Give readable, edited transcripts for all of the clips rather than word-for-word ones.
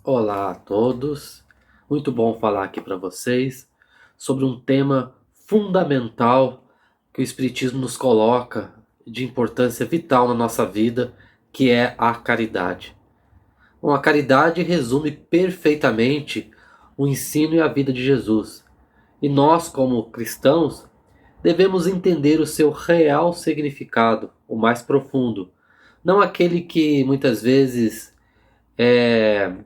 Olá a todos, muito bom falar aqui para vocês sobre um tema fundamental que o Espiritismo nos coloca de importância vital na nossa vida, que é a caridade. Bom, a caridade resume perfeitamente o ensino e a vida de Jesus. E nós, como cristãos, devemos entender o seu real significado, o mais profundo, não aquele que muitas vezes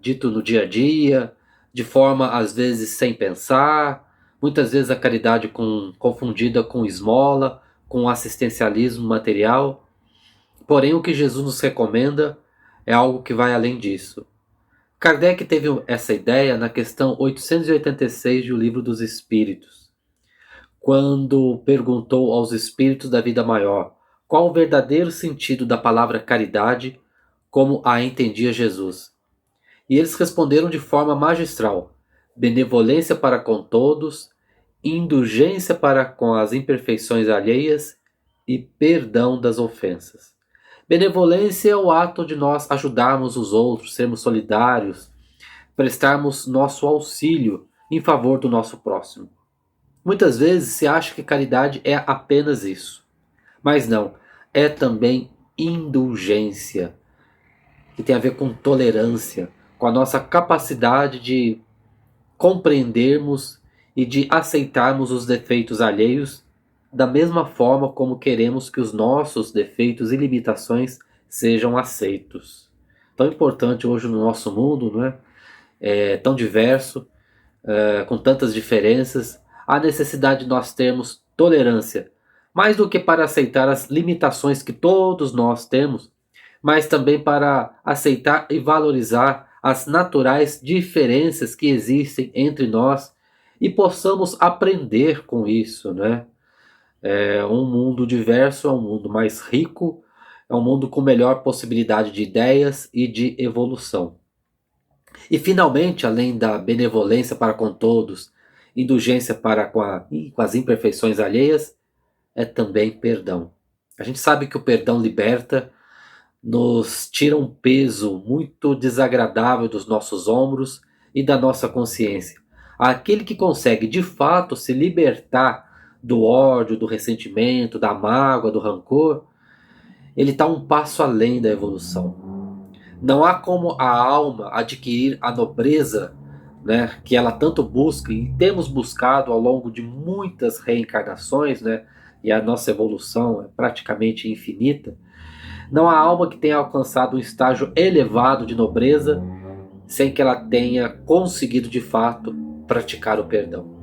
dito no dia a dia, de forma às vezes sem pensar, muitas vezes a caridade confundida com esmola, com assistencialismo material. Porém, o que Jesus nos recomenda é algo que vai além disso. Kardec teve essa ideia na questão 886 do Livro dos Espíritos, quando perguntou aos espíritos da vida maior qual o verdadeiro sentido da palavra caridade, como a entendia Jesus. E eles responderam de forma magistral: benevolência para com todos, indulgência para com as imperfeições alheias e perdão das ofensas. Benevolência é o ato de nós ajudarmos os outros, sermos solidários, prestarmos nosso auxílio em favor do nosso próximo. Muitas vezes se acha que caridade é apenas isso, mas não, é também indulgência, que tem a ver com tolerância, com a nossa capacidade de compreendermos e de aceitarmos os defeitos alheios da mesma forma como queremos que os nossos defeitos e limitações sejam aceitos. Tão importante hoje no nosso mundo, não é? Tão diverso, com tantas diferenças, a necessidade de nós termos tolerância, mais do que para aceitar as limitações que todos nós temos, mas também para aceitar e valorizar as naturais diferenças que existem entre nós e possamos aprender com isso, né? Um mundo diverso é um mundo mais rico, é um mundo com melhor possibilidade de ideias e de evolução. E finalmente, além da benevolência para com todos, indulgência para com as imperfeições alheias, é também perdão. A gente sabe que o perdão liberta, nos tira um peso muito desagradável dos nossos ombros e da nossa consciência. Aquele que consegue de fato se libertar do ódio, do ressentimento, da mágoa, do rancor, ele está um passo além da evolução. Não há como a alma adquirir a nobreza, né, que ela tanto busca e temos buscado ao longo de muitas reencarnações, né, e a nossa evolução é praticamente infinita. Não há alma que tenha alcançado um estágio elevado de nobreza sem que ela tenha conseguido de fato praticar o perdão.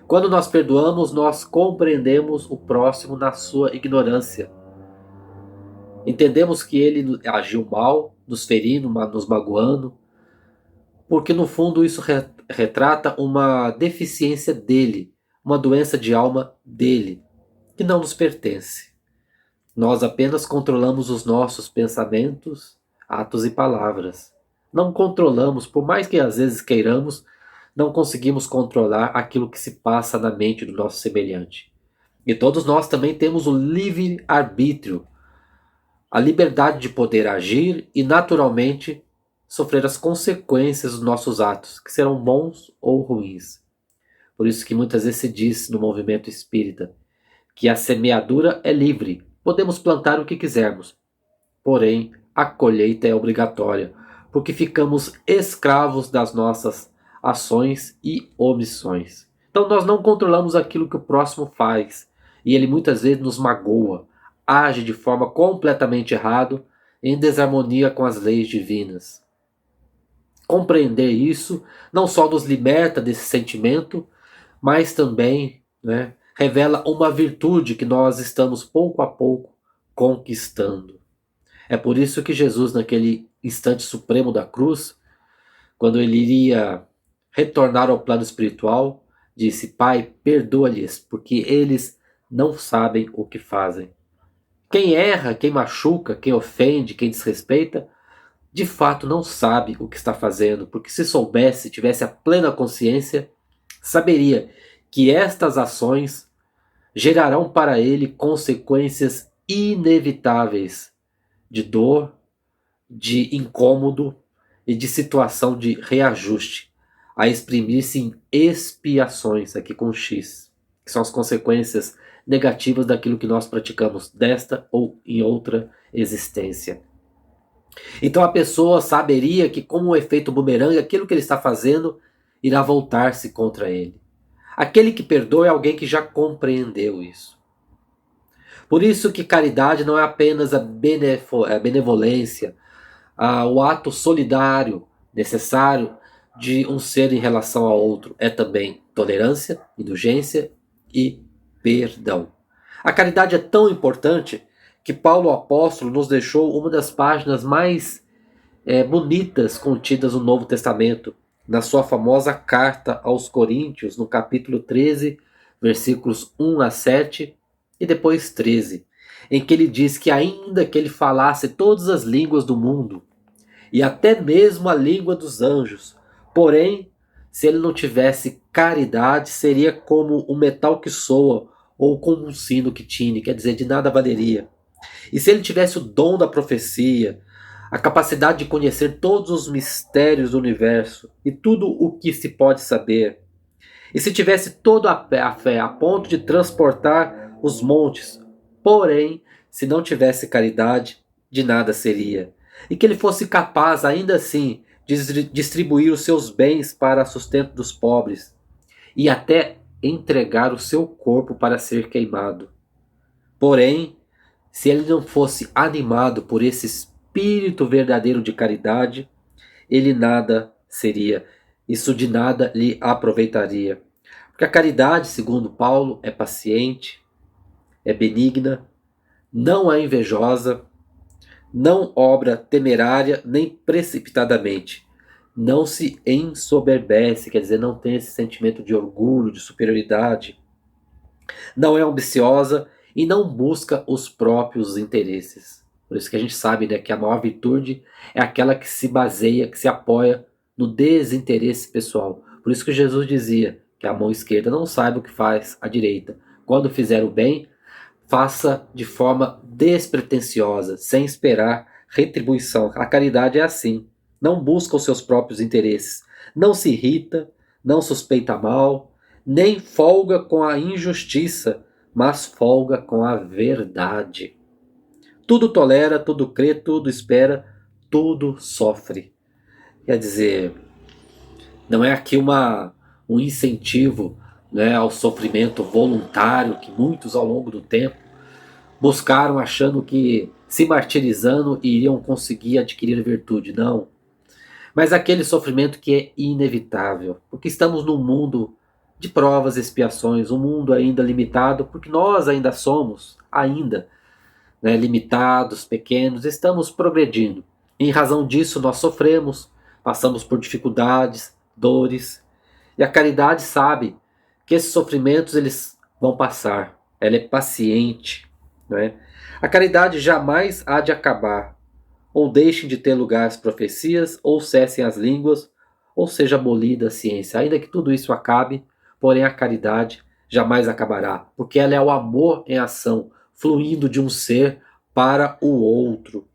Quando nós perdoamos, nós compreendemos o próximo na sua ignorância. Entendemos que ele agiu mal, nos ferindo, nos magoando, porque no fundo isso retrata uma deficiência dele, uma doença de alma dele, que não nos pertence. Nós apenas controlamos os nossos pensamentos, atos e palavras. Não controlamos, por mais que às vezes queiramos, não conseguimos controlar aquilo que se passa na mente do nosso semelhante. E todos nós também temos o livre arbítrio, a liberdade de poder agir e naturalmente sofrer as consequências dos nossos atos, que serão bons ou ruins. Por isso que muitas vezes se diz no movimento espírita que a semeadura é livre, podemos plantar o que quisermos, porém a colheita é obrigatória, porque ficamos escravos das nossas ações e omissões. Então nós não controlamos aquilo que o próximo faz, e ele muitas vezes nos magoa, age de forma completamente errada, em desarmonia com as leis divinas. Compreender isso não só nos liberta desse sentimento, mas também, né, revela uma virtude que nós estamos pouco a pouco conquistando. É por isso que Jesus, naquele instante supremo da cruz, quando ele iria retornar ao plano espiritual, disse: Pai, perdoa-lhes, porque eles não sabem o que fazem. Quem erra, quem machuca, quem ofende, quem desrespeita, de fato não sabe o que está fazendo, porque se soubesse, tivesse a plena consciência, saberia que estas ações gerarão para ele consequências inevitáveis de dor, de incômodo e de situação de reajuste, a exprimir-se em expiações, aqui com X, que são as consequências negativas daquilo que nós praticamos desta ou em outra existência. Então a pessoa saberia que, como um efeito bumerangue, aquilo que ele está fazendo irá voltar-se contra ele. Aquele que perdoa é alguém que já compreendeu isso. Por isso que caridade não é apenas a benevolência, o ato solidário necessário de um ser em relação ao outro. É também tolerância, indulgência e perdão. A caridade é tão importante que Paulo apóstolo nos deixou uma das páginas mais bonitas contidas no Novo Testamento, na sua famosa carta aos Coríntios, no capítulo 13, versículos 1 a 7 e depois 13, em que ele diz que ainda que ele falasse todas as línguas do mundo, e até mesmo a língua dos anjos, porém, se ele não tivesse caridade, seria como um metal que soa, ou como um sino que tine, quer dizer, de nada valeria. E se ele tivesse o dom da profecia, a capacidade de conhecer todos os mistérios do universo e tudo o que se pode saber, e se tivesse toda a fé a ponto de transportar os montes, porém, se não tivesse caridade, de nada seria. E que ele fosse capaz, ainda assim, de distribuir os seus bens para sustento dos pobres, e até entregar o seu corpo para ser queimado. Porém, se ele não fosse animado por esse espírito verdadeiro de caridade, ele nada seria. Isso de nada lhe aproveitaria. Porque a caridade, segundo Paulo, é paciente, é benigna, não é invejosa, não obra temerária nem precipitadamente, não se ensoberbece, quer dizer, não tem esse sentimento de orgulho, de superioridade, não é ambiciosa e não busca os próprios interesses. Por isso que a gente sabe, né, que a maior virtude é aquela que se baseia, que se apoia no desinteresse pessoal. Por isso que Jesus dizia que a mão esquerda não saiba o que faz a direita. Quando fizer o bem, faça de forma despretensiosa, sem esperar retribuição. A caridade é assim. Não busca os seus próprios interesses. Não se irrita, não suspeita mal, nem folga com a injustiça, mas folga com a verdade. Tudo tolera, tudo crê, tudo espera, tudo sofre. Quer dizer, não é aqui um incentivo, né, ao sofrimento voluntário que muitos ao longo do tempo buscaram achando que se martirizando iriam conseguir adquirir virtude. Não. Mas aquele sofrimento que é inevitável, porque estamos num mundo de provas e expiações, um mundo ainda limitado, porque nós ainda somos, né, limitados, pequenos, estamos progredindo. Em razão disso, nós sofremos, passamos por dificuldades, dores, e a caridade sabe que esses sofrimentos eles vão passar. Ela é paciente, né? A caridade jamais há de acabar, ou deixem de ter lugar as profecias, ou cessem as línguas, ou seja abolida a ciência. Ainda que tudo isso acabe, porém a caridade jamais acabará, porque ela é o amor em ação, fluindo de um ser para o outro.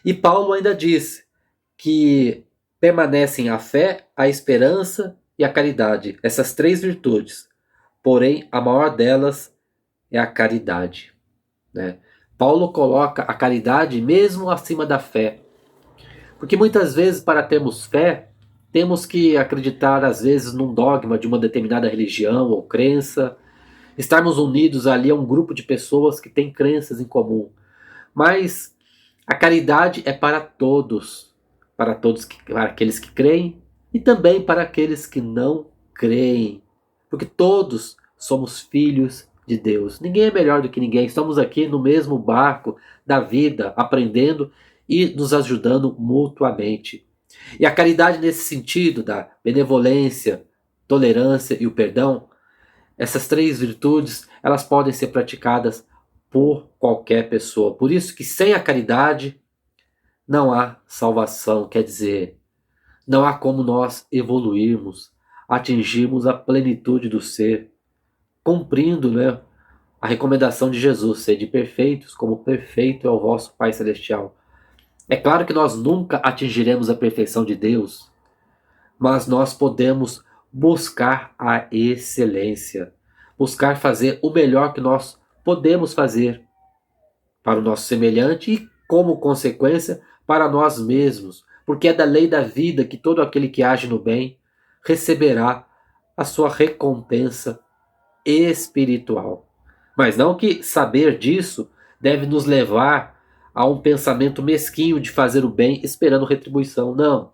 E Paulo ainda diz que permanecem a fé, a esperança e a caridade, essas três virtudes. Porém, a maior delas é a caridade, né? Paulo coloca a caridade mesmo acima da fé. Porque muitas vezes, para termos fé, temos que acreditar, às vezes, num dogma de uma determinada religião ou crença, estarmos unidos ali a um grupo de pessoas que têm crenças em comum. Mas a caridade é para todos, para aqueles que creem e também para aqueles que não creem. Porque todos somos filhos de Deus. Ninguém é melhor do que ninguém. Estamos aqui no mesmo barco da vida, aprendendo e nos ajudando mutuamente. E a caridade nesse sentido da benevolência, tolerância e o perdão, essas três virtudes, elas podem ser praticadas por qualquer pessoa. Por isso que sem a caridade não há salvação, quer dizer, não há como nós evoluirmos, atingirmos a plenitude do ser, cumprindo, né, a recomendação de Jesus, sede perfeitos, como perfeito é o vosso Pai Celestial. É claro que nós nunca atingiremos a perfeição de Deus, mas nós podemos buscar a excelência, buscar fazer o melhor que nós podemos fazer para o nosso semelhante e, como consequência, para nós mesmos, porque é da lei da vida que todo aquele que age no bem receberá a sua recompensa espiritual. Mas não que saber disso deve nos levar a um pensamento mesquinho de fazer o bem esperando retribuição. Não.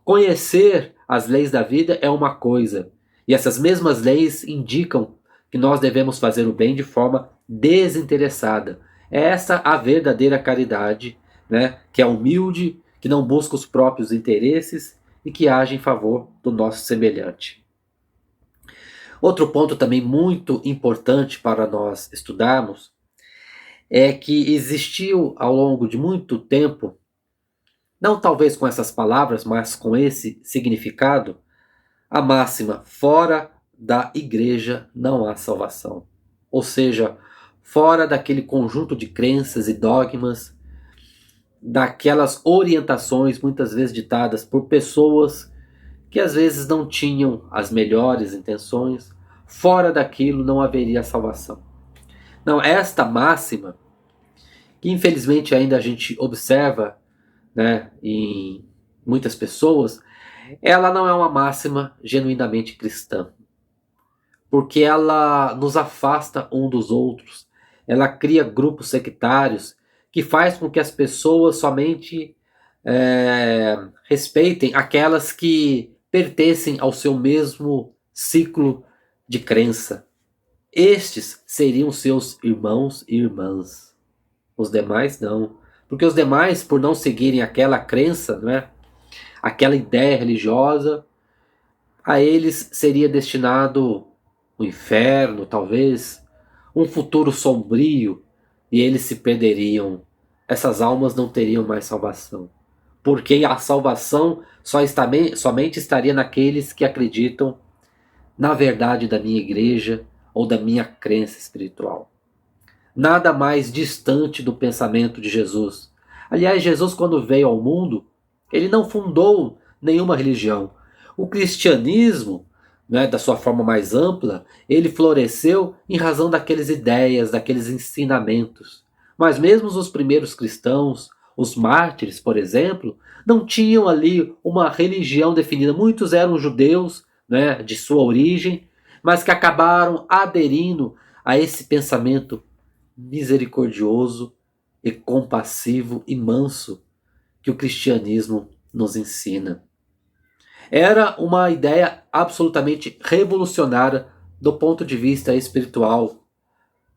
Conhecer as leis da vida é uma coisa, e essas mesmas leis indicam que nós devemos fazer o bem de forma desinteressada. É essa a verdadeira caridade, né? Que é humilde, que não busca os próprios interesses e que age em favor do nosso semelhante. Outro ponto também muito importante para nós estudarmos é que existiu ao longo de muito tempo, não talvez com essas palavras, mas com esse significado, a máxima: fora da igreja não há salvação. Ou seja, fora daquele conjunto de crenças e dogmas, daquelas orientações muitas vezes ditadas por pessoas que às vezes não tinham as melhores intenções, fora daquilo não haveria salvação. Não, esta máxima, que infelizmente ainda a gente observa, né, em muitas pessoas, ela não é uma máxima genuinamente cristã, porque ela nos afasta um dos outros, ela cria grupos sectários que faz com que as pessoas somente respeitem aquelas que pertencem ao seu mesmo ciclo de crença. Estes seriam seus irmãos e irmãs. Os demais não. Porque os demais, por não seguirem aquela crença, não é? Aquela ideia religiosa, a eles seria destinado o inferno, talvez, um futuro sombrio, e eles se perderiam. Essas almas não teriam mais salvação. Porque a salvação somente estaria naqueles que acreditam na verdade da minha igreja ou da minha crença espiritual. Nada mais distante do pensamento de Jesus. Aliás, Jesus, quando veio ao mundo, ele não fundou nenhuma religião. O cristianismo, né, da sua forma mais ampla, ele floresceu em razão daquelas ideias, daqueles ensinamentos. Mas mesmo os primeiros cristãos, os mártires, por exemplo, não tinham ali uma religião definida. Muitos eram judeus, né, de sua origem, mas que acabaram aderindo a esse pensamento misericordioso e compassivo e manso que o cristianismo nos ensina. Era uma ideia absolutamente revolucionária do ponto de vista espiritual.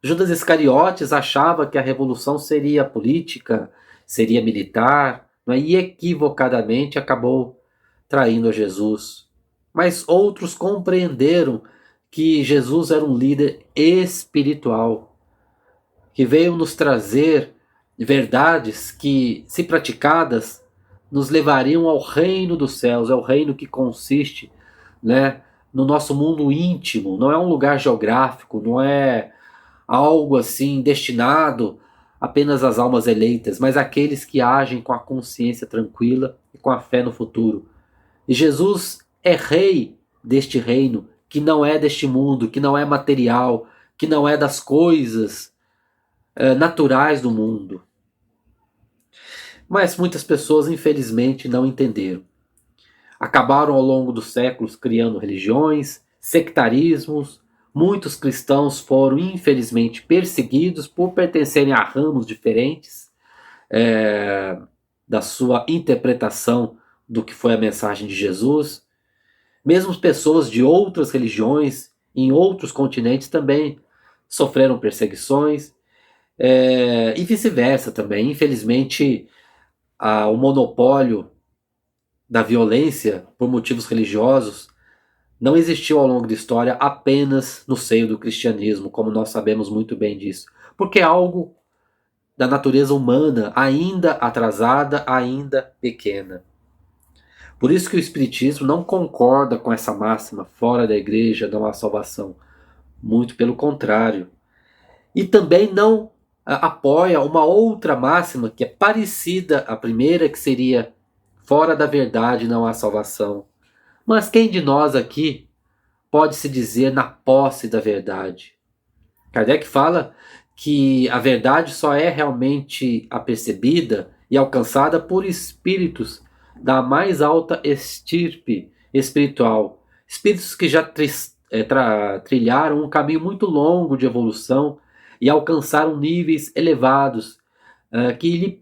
Judas Iscariotes achava que a revolução seria política, seria militar, e equivocadamente acabou traindo a Jesus. Mas outros compreenderam que Jesus era um líder espiritual, que veio nos trazer verdades que, se praticadas, nos levariam ao reino dos céus, é o reino que consiste, né, no nosso mundo íntimo, não é um lugar geográfico, não é algo assim destinado apenas às almas eleitas, mas àqueles que agem com a consciência tranquila e com a fé no futuro. E Jesus é rei deste reino, que não é deste mundo, que não é material, que não é das coisas naturais do mundo. Mas muitas pessoas, infelizmente, não entenderam. Acabaram ao longo dos séculos criando religiões, sectarismos. Muitos cristãos foram, infelizmente, perseguidos por pertencerem a ramos diferentes da sua interpretação do que foi a mensagem de Jesus. Mesmo pessoas de outras religiões, em outros continentes, também sofreram perseguições. E vice-versa também. Infelizmente, o monopólio da violência por motivos religiosos não existiu ao longo da história apenas no seio do cristianismo, como nós sabemos muito bem disso. Porque é algo da natureza humana, ainda atrasada, ainda pequena. Por isso que o Espiritismo não concorda com essa máxima, fora da igreja não há salvação. Muito pelo contrário. E também não apoia uma outra máxima que é parecida à primeira, que seria: fora da verdade não há salvação. Mas quem de nós aqui pode se dizer na posse da verdade? Kardec fala que a verdade só é realmente apercebida e alcançada por espíritos da mais alta estirpe espiritual. Espíritos que já trilharam um caminho muito longo de evolução e alcançaram níveis elevados, que lhes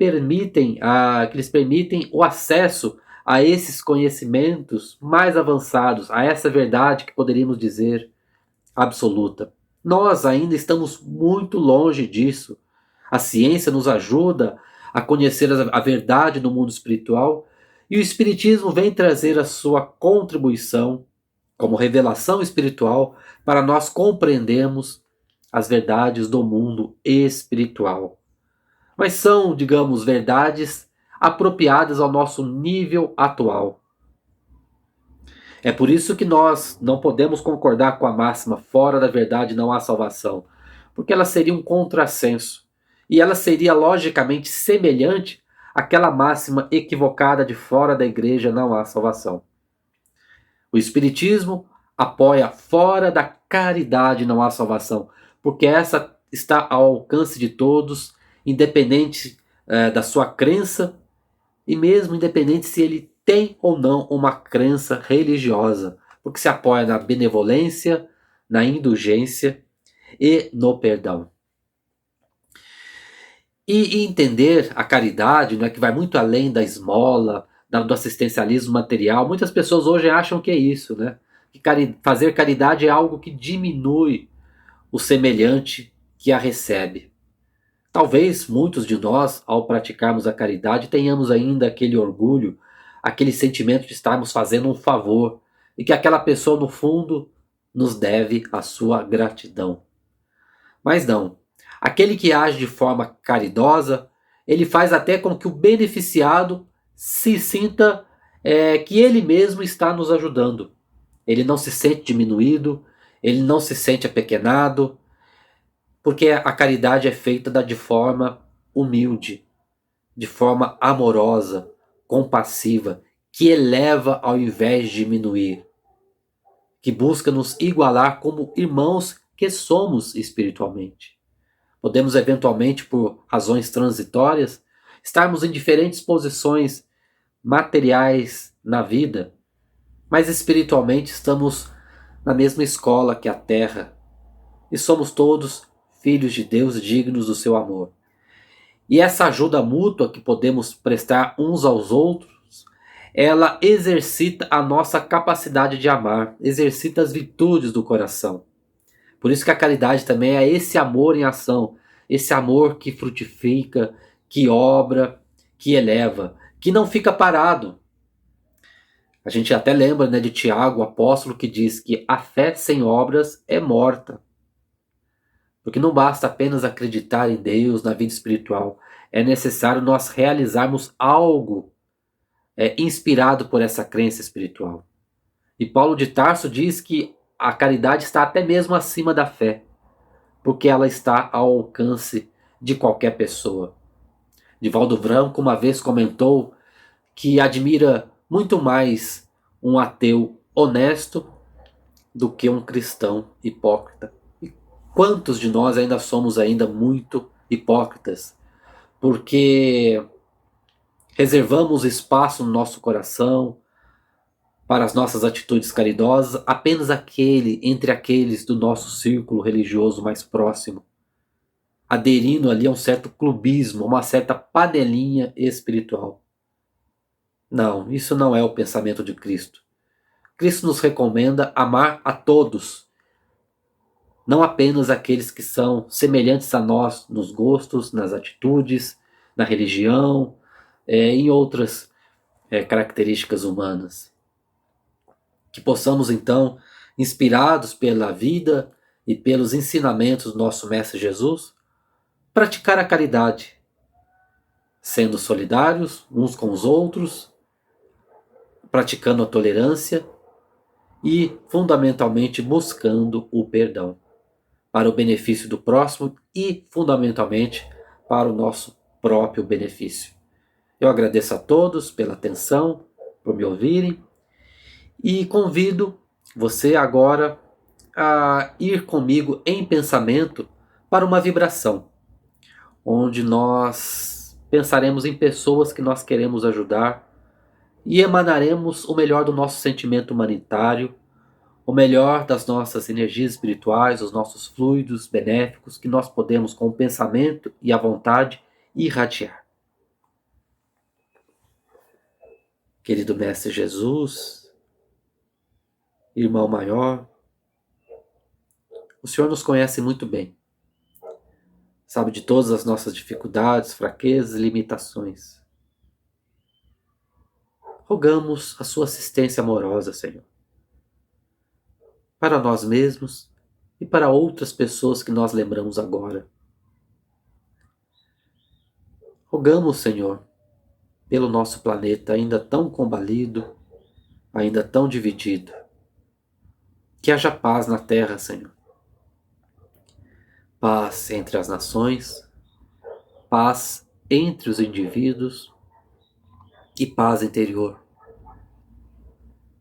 permitem o acesso a esses conhecimentos mais avançados, a essa verdade que poderíamos dizer absoluta. Nós ainda estamos muito longe disso. A ciência nos ajuda a conhecer a verdade do mundo espiritual, e o Espiritismo vem trazer a sua contribuição como revelação espiritual para nós compreendermos as verdades do mundo espiritual. Mas são, digamos, verdades apropriadas ao nosso nível atual. É por isso que nós não podemos concordar com a máxima fora da verdade não há salvação, porque ela seria um contrassenso. E ela seria logicamente semelhante àquela máxima equivocada de fora da igreja não há salvação. O Espiritismo apoia fora da caridade não há salvação, porque essa está ao alcance de todos, independente da sua crença e mesmo independente se ele tem ou não uma crença religiosa, porque se apoia na benevolência, na indulgência e no perdão. E entender a caridade, né, que vai muito além da esmola, do assistencialismo material. Muitas pessoas hoje acham que é isso, né? Que fazer caridade é algo que diminui o semelhante que a recebe. Talvez muitos de nós, ao praticarmos a caridade, tenhamos ainda aquele orgulho, aquele sentimento de estarmos fazendo um favor e que aquela pessoa, no fundo, nos deve a sua gratidão. Mas não. Aquele que age de forma caridosa, ele faz até com que o beneficiado se sinta que ele mesmo está nos ajudando. Ele não se sente diminuído, ele não se sente apequenado, porque a caridade é feita de forma humilde, de forma amorosa, compassiva, que eleva ao invés de diminuir, que busca nos igualar como irmãos que somos espiritualmente. Podemos eventualmente, por razões transitórias, estarmos em diferentes posições materiais na vida, mas espiritualmente estamos na mesma escola que a terra e somos todos filhos de Deus dignos do seu amor. E essa ajuda mútua que podemos prestar uns aos outros, ela exercita a nossa capacidade de amar, exercita as virtudes do coração. Por isso que a caridade também é esse amor em ação, esse amor que frutifica, que obra, que eleva, que não fica parado. A gente até lembra, né, de Tiago, o apóstolo, que diz que a fé sem obras é morta. Porque não basta apenas acreditar em Deus, na vida espiritual. É necessário nós realizarmos algo inspirado por essa crença espiritual. E Paulo de Tarso diz que a caridade está até mesmo acima da fé, porque ela está ao alcance de qualquer pessoa. Divaldo Franco uma vez comentou que admira muito mais um ateu honesto do que um cristão hipócrita. E quantos de nós ainda somos ainda muito hipócritas? Porque reservamos espaço no nosso coração para as nossas atitudes caridosas apenas entre aqueles do nosso círculo religioso mais próximo, aderindo ali a um certo clubismo, uma certa panelinha espiritual. Não, isso não é o pensamento de Cristo. Cristo nos recomenda amar a todos, não apenas aqueles que são semelhantes a nós nos gostos, nas atitudes, na religião, em outras características humanas. Que possamos então, inspirados pela vida e pelos ensinamentos do nosso Mestre Jesus, praticar a caridade, sendo solidários uns com os outros, praticando a tolerância e, fundamentalmente, buscando o perdão. para o benefício do próximo e, fundamentalmente, para o nosso próprio benefício. Eu agradeço a todos pela atenção, por me ouvirem e convido você agora a ir comigo em pensamento para uma vibração, onde nós pensaremos em pessoas que nós queremos ajudar e emanaremos o melhor do nosso sentimento humanitário, o melhor das nossas energias espirituais, os nossos fluidos benéficos que nós podemos, com o pensamento e a vontade, irradiar. Querido Mestre Jesus, irmão maior, o Senhor nos conhece muito bem. Sabe de todas as nossas dificuldades, fraquezas e limitações. Rogamos a sua assistência amorosa, Senhor, para nós mesmos e para outras pessoas que nós lembramos agora. Rogamos, Senhor, pelo nosso planeta ainda tão combalido, ainda tão dividido, que haja paz na Terra, Senhor. Paz entre as nações, paz entre os indivíduos e paz interior.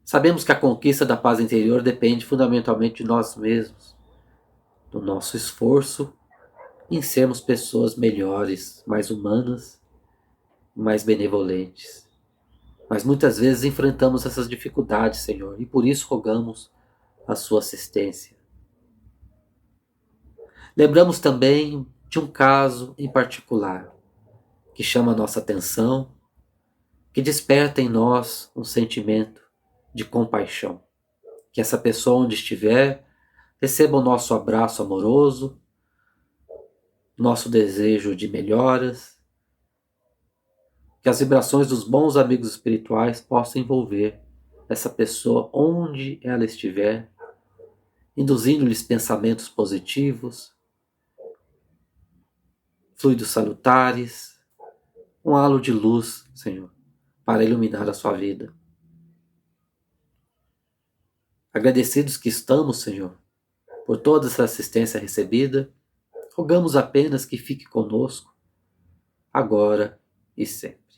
Sabemos que a conquista da paz interior depende fundamentalmente de nós mesmos, do nosso esforço em sermos pessoas melhores, mais humanas, mais benevolentes. Mas muitas vezes enfrentamos essas dificuldades, Senhor, e por isso rogamos a sua assistência. Lembramos também de um caso em particular que chama a nossa atenção, que desperta em nós um sentimento de compaixão. Que essa pessoa, onde estiver, receba o nosso abraço amoroso, nosso desejo de melhoras, que as vibrações dos bons amigos espirituais possam envolver essa pessoa onde ela estiver, induzindo-lhes pensamentos positivos, fluidos salutares, um halo de luz, Senhor, para iluminar a sua vida. Agradecidos que estamos, Senhor, por toda essa assistência recebida, rogamos apenas que fique conosco, agora e sempre.